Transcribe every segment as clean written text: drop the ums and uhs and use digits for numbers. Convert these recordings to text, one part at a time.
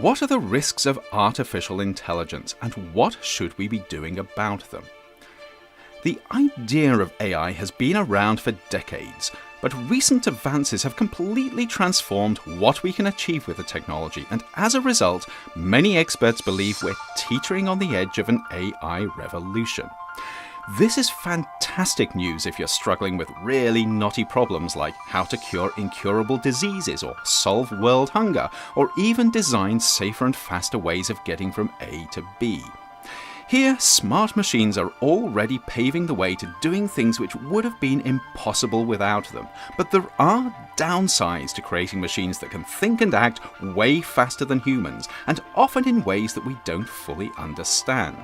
What are the risks of artificial intelligence, and what should we be doing about them? The idea of AI has been around for decades, but recent advances have completely transformed what we can achieve with the technology, and as a result, many experts believe we're teetering on the edge of an AI revolution. This is fantastic news if you're struggling with really knotty problems like how to cure incurable diseases or solve world hunger, or even design safer and faster ways of getting from A to B. Here, smart machines are already paving the way to doing things which would have been impossible without them. But there are downsides to creating machines that can think and act way faster than humans, and often in ways that we don't fully understand.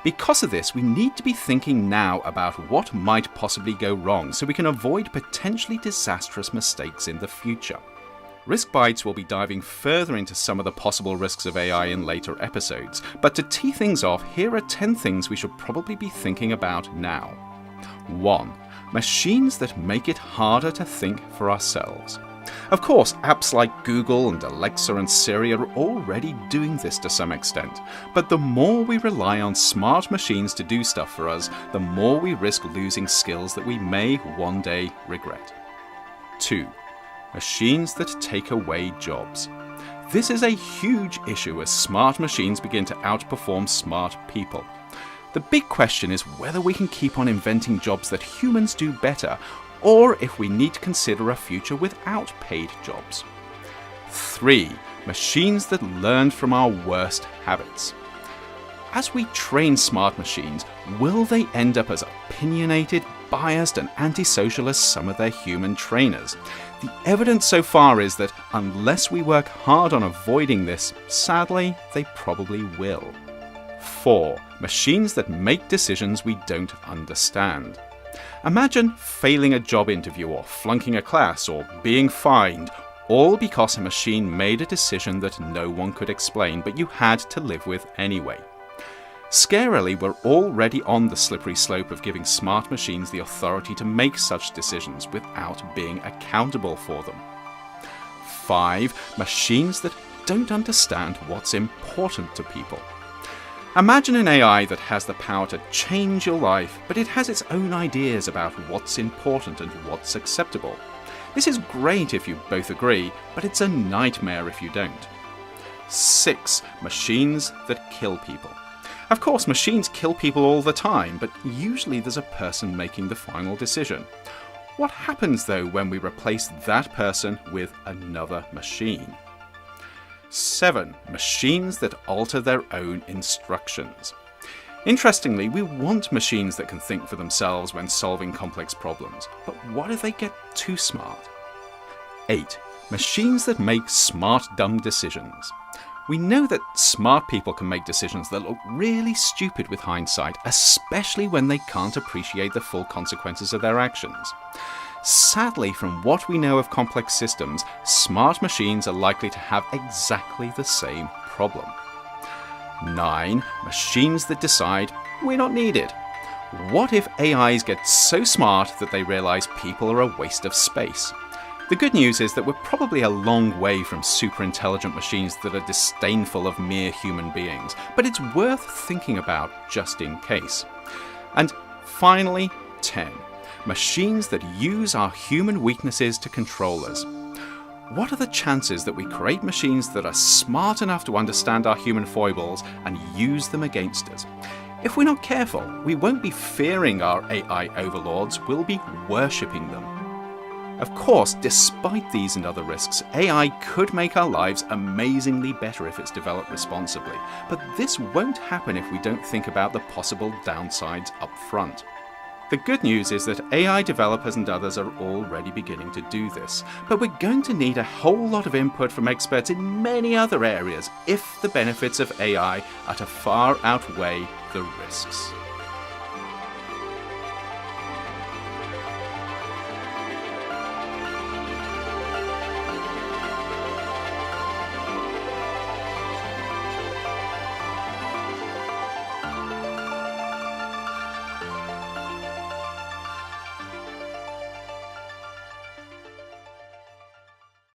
Because of this, we need to be thinking now about what might possibly go wrong so we can avoid potentially disastrous mistakes in the future. Risk Bites will be diving further into some of the possible risks of AI in later episodes, but to tee things off, here are 10 things we should probably be thinking about now. 1. Machines that make it harder to think for ourselves. Of course, apps like Google and Alexa and Siri are already doing this to some extent, but the more we rely on smart machines to do stuff for us, the more we risk losing skills that we may one day regret. 2. Machines that take away jobs. This is a huge issue as smart machines begin to outperform smart people. The big question is whether we can keep on inventing jobs that humans do better, or if we need to consider a future without paid jobs. 3. Machines that learn from our worst habits. As we train smart machines, will they end up as opinionated, biased, and antisocial as some of their human trainers? The evidence so far is that unless we work hard on avoiding this, sadly, they probably will. 4. Machines that make decisions we don't understand. Imagine failing a job interview or flunking a class or being fined, all because a machine made a decision that no one could explain, but you had to live with anyway. Scarily, we're already on the slippery slope of giving smart machines the authority to make such decisions without being accountable for them. 5. Machines that don't understand what's important to people. Imagine an AI that has the power to change your life, but it has its own ideas about what's important and what's acceptable. This is great if you both agree, but it's a nightmare if you don't. 6. Machines that kill people. Of course, machines kill people all the time, but usually there's a person making the final decision. What happens though when we replace that person with another machine? 7. Machines that alter their own instructions. Interestingly, we want machines that can think for themselves when solving complex problems, but what if they get too smart? 8. Machines that make smart dumb decisions. We know that smart people can make decisions that look really stupid with hindsight, especially when they can't appreciate the full consequences of their actions. Sadly, from what we know of complex systems, smart machines are likely to have exactly the same problem. 9. Machines that decide we're not needed. What if AIs get so smart that they realize people are a waste of space? The good news is that we're probably a long way from superintelligent machines that are disdainful of mere human beings, but it's worth thinking about just in case. And finally, 10. Machines that use our human weaknesses to control us. What are the chances that we create machines that are smart enough to understand our human foibles and use them against us? If we're not careful, we won't be fearing our AI overlords, we'll be worshipping them. Of course, despite these and other risks, AI could make our lives amazingly better if it's developed responsibly, but this won't happen if we don't think about the possible downsides up front. The good news is that AI developers and others are already beginning to do this, but we're going to need a whole lot of input from experts in many other areas if the benefits of AI are to far outweigh the risks.